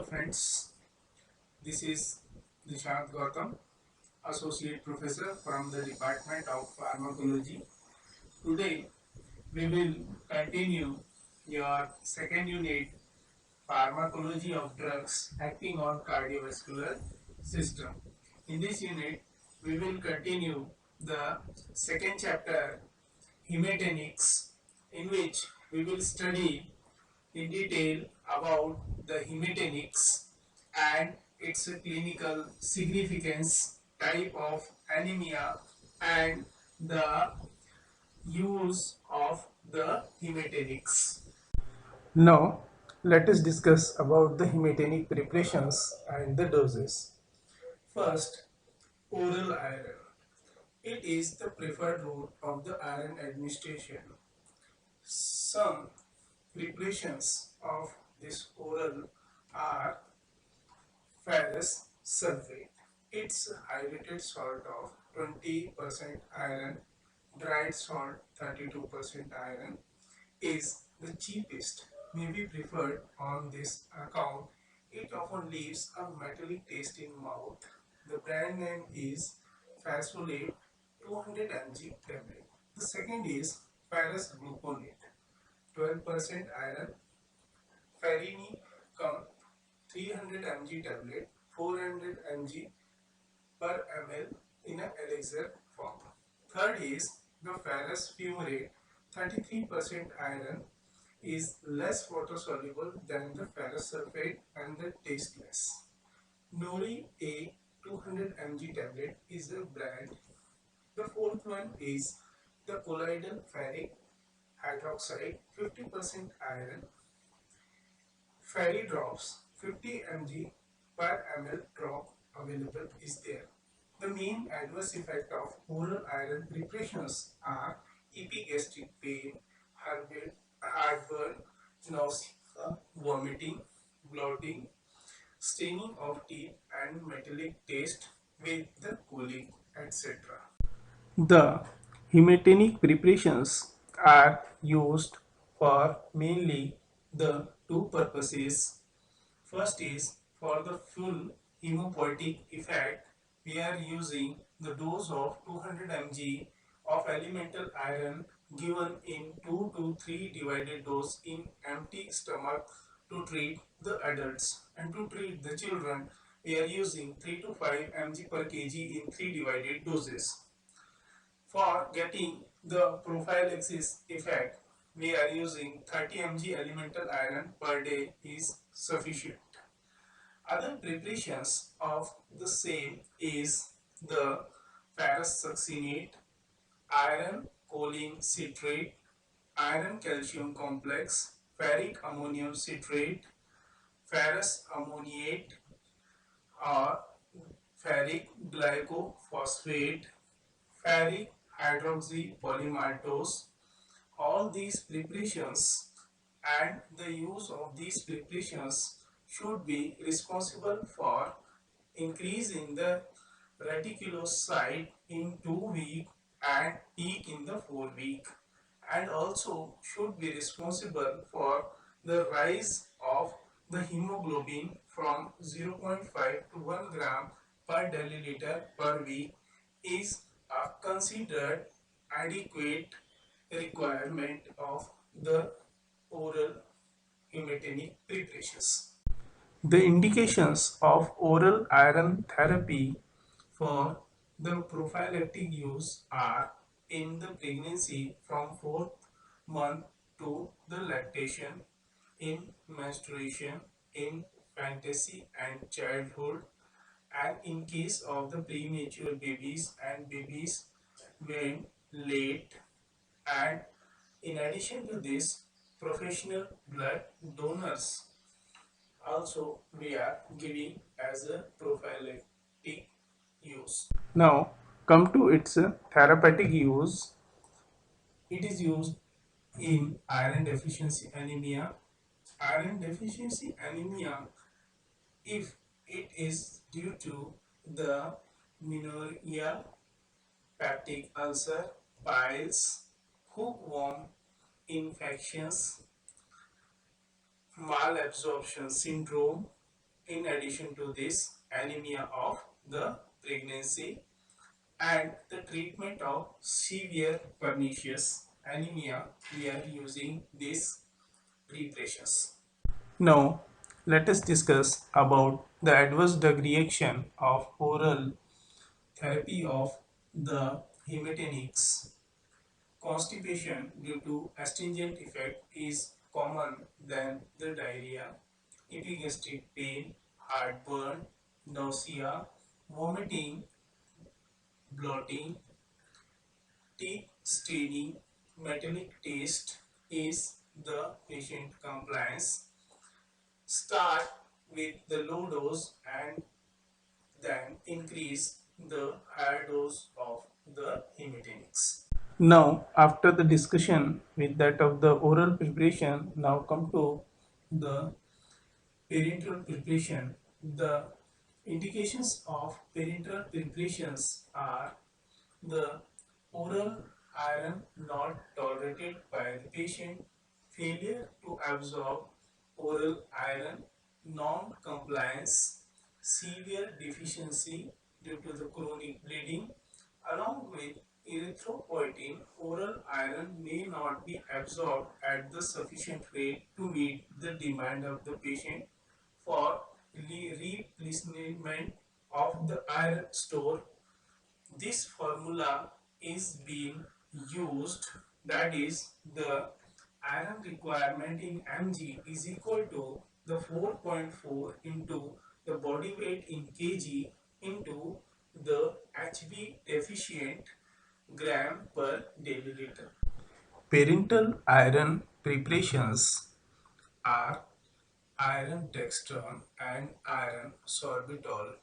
friends, this is Dishant Gautam, Associate Professor from the Department of Pharmacology. Today we will continue your second unit, Pharmacology of Drugs Acting on Cardiovascular System. In this unit, we will continue the second chapter, Hematinics, in which we will study in detail about the hematinics and its clinical significance, type of anemia, and the use of the hematinics. Now, let us discuss about the hematinic preparations and the doses. First, oral iron. It is the preferred route of the iron administration. Some preparations of this oral are ferrous sulfate. It's a hydrated salt of 20% iron, dried salt 32% iron is the cheapest, may be preferred on this account. It often leaves a metallic taste in mouth. The brand name is Fasolate 200 mg tablet. The second is ferrous gluconate 12% iron, Ferrinicum 300 mg tablet, 400 mg per ml in an elixir form. Third is the ferrous fumarate, 33% iron, is less water soluble than the ferrous sulfate and the tasteless. Nori A 200 mg tablet is a brand. The fourth one is the colloidal ferric hydroxide, 50% iron, Fairy drops 50 mg per ml drop available is there. The main adverse effect of oral iron preparations are epigastric pain, heartburn, nausea, vomiting, bloating, staining of teeth and metallic taste with the colic, etc. The hematinic preparations are used for mainly the two purposes. First is for the full hemopoietic effect, we are using the dose of 200 mg of elemental iron given in 2 to 3 divided dose in empty stomach to treat the adults, and to treat the children we are using 3 to 5 mg per kg in 3 divided doses. For getting the prophylaxis effect, we are using 30 mg elemental iron per day is sufficient. Other preparations of the same is the ferrous succinate, iron choline citrate, iron calcium complex, ferric ammonium citrate, ferrous ammoniate or ferric glycophosphate, ferric hydroxypolymaltose. All these preparations and the use of these preparations should be responsible for increase in the reticulocyte in 2 week and peak in the 4 week, and also should be responsible for the rise of the hemoglobin from 0.5 to 1 gram per deciliter per week is a considered adequate requirement of the oral hematinic preparations. The indications of oral iron therapy for the prophylactic use are in the pregnancy from 4th month to the lactation, in menstruation, in fantasy and childhood, and in case of the premature babies and babies when late, and in addition to this, professional blood donors also we are giving as a prophylactic use. Now come to its therapeutic use. It is used in iron deficiency anemia. Iron deficiency anemia, if it is due to the menorrhea, peptic ulcer, piles, hookworm infections, malabsorption syndrome, in addition to this, anemia of the pregnancy and the treatment of severe pernicious anemia, we are using these preparations. Now, let us discuss about the adverse drug reaction of oral therapy of the hematinics. Constipation due to astringent effect is common than the diarrhea, epigastric pain, heartburn, nausea, vomiting, bloating, teeth staining, metallic taste is the patient compliance. Start with the low dose and then increase the higher dose of the hematinics. Now, after the discussion with that of the oral preparation, now come to the parenteral preparation. The indications of parenteral preparations are the oral iron not tolerated by the patient, failure to absorb oral iron, non-compliance, severe deficiency due to the chronic bleeding, along with erythropoietin, oral iron may not be absorbed at the sufficient rate to meet the demand of the patient for replenishment of the iron store. This formula is being used, that is the iron requirement in mg is equal to the 4.4 into the body weight in kg into the hb deficient gram per deciliter. Parenteral iron preparations are iron dextran and iron sorbitol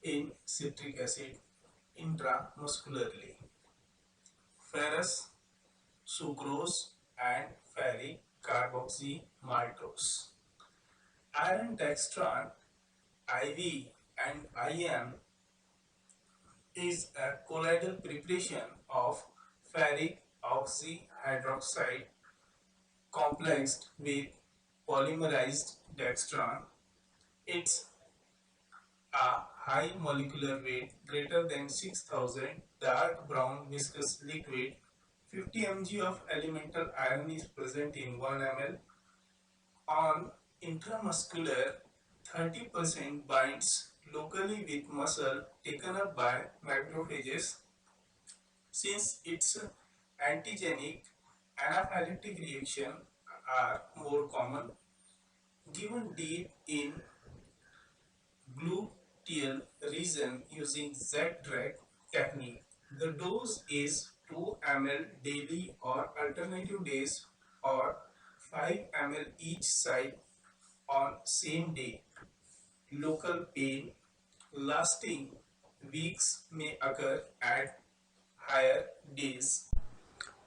in citric acid intramuscularly, ferrous sucrose and ferric carboxymaltose. Iron dextran IV and IM is a colloidal preparation of ferric oxyhydroxide complexed with polymerized dextran. It's a high molecular weight greater than 6000 dark brown viscous liquid. 50 mg of elemental iron is present in 1 ml. On intramuscular, 30% binds locally with muscle taken up by macrophages. Since its antigenic anaphylactic reaction are more common, given deep in gluteal region using Z-drag technique. The dose is 2 ml daily or alternative days or 5 ml each side on same day. Local pain lasting weeks may occur at higher days.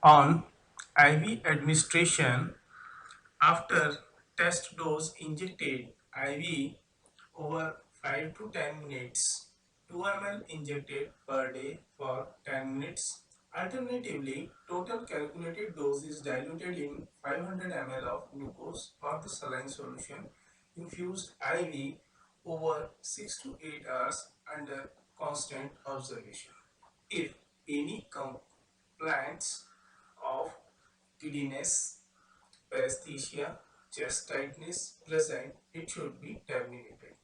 On IV administration, after test dose injected IV over 5 to 10 minutes, 2 ml injected per day for 10 minutes. Alternatively, total calculated dose is diluted in 500 ml of glucose or the saline solution infused IV over 6 to 8 hours under constant observation. If any complaints of giddiness, paresthesia, chest tightness present, it should be terminated.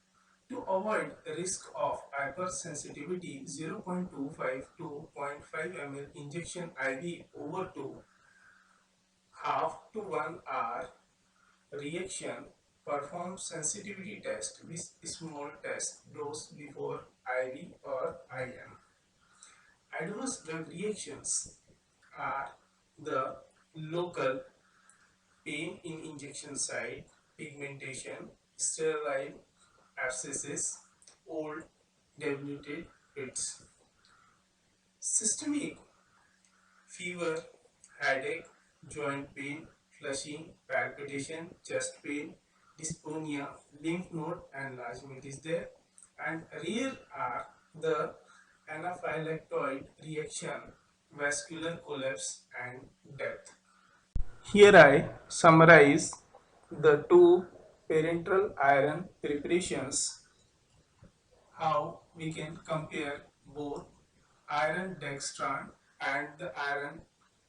To avoid the risk of hypersensitivity, 0.25 to zero point 0.5 ml injection IV over to half to 1 hour reaction, perform sensitivity test with small test dose before IV or IM. Adverse drug reactions are the local pain in injection site, pigmentation, sterile abscesses, old diluted pits. Systemic fever, headache, joint pain, flushing, palpitation, chest pain, dyspnea, lymph node enlargement is there, and rare are the anaphylactoid reaction, vascular collapse and death. Here I summarize the two parenteral iron preparations, how we can compare both iron dextran and the iron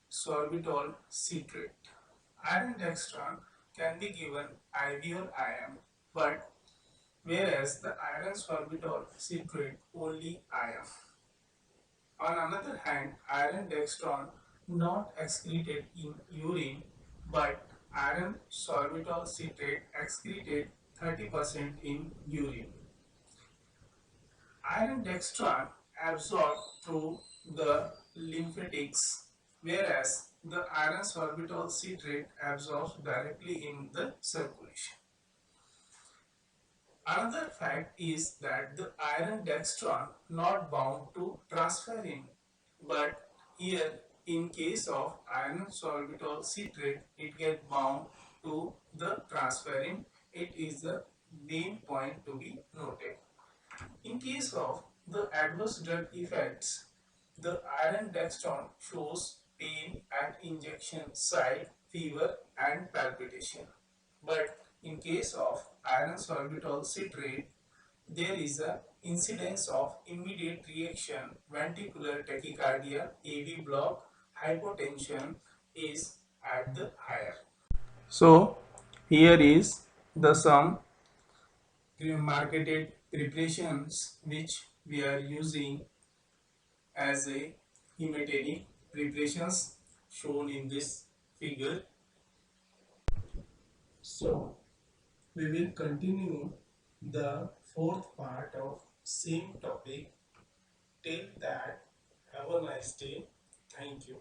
sorbitol citrate. Iron dextran can be given IV or IM, but whereas the iron sorbitol citrate only IM. On another hand, iron dextran not excreted in urine, but iron sorbitol citrate excreted 30% in urine. Iron dextran absorbed through the lymphatics, whereas the iron sorbitol citrate absorbs directly in the circulation. Another fact is that the iron dextran not bound to transferrin, but here in case of iron sorbitol citrate, it gets bound to the transferrin. It is the main point to be noted. In case of the adverse drug effects, the iron dextran shows pain at injection site, fever and palpitation. But in case of iron sorbitol citrate, there is a incidence of immediate reaction, ventricular tachycardia, AV block, hypotension is at the higher. So here is the some marketed preparations which we are using as a hematinic preparations shown in this figure. So we will continue the fourth part of same topic. Till that, have a nice day. Thank you.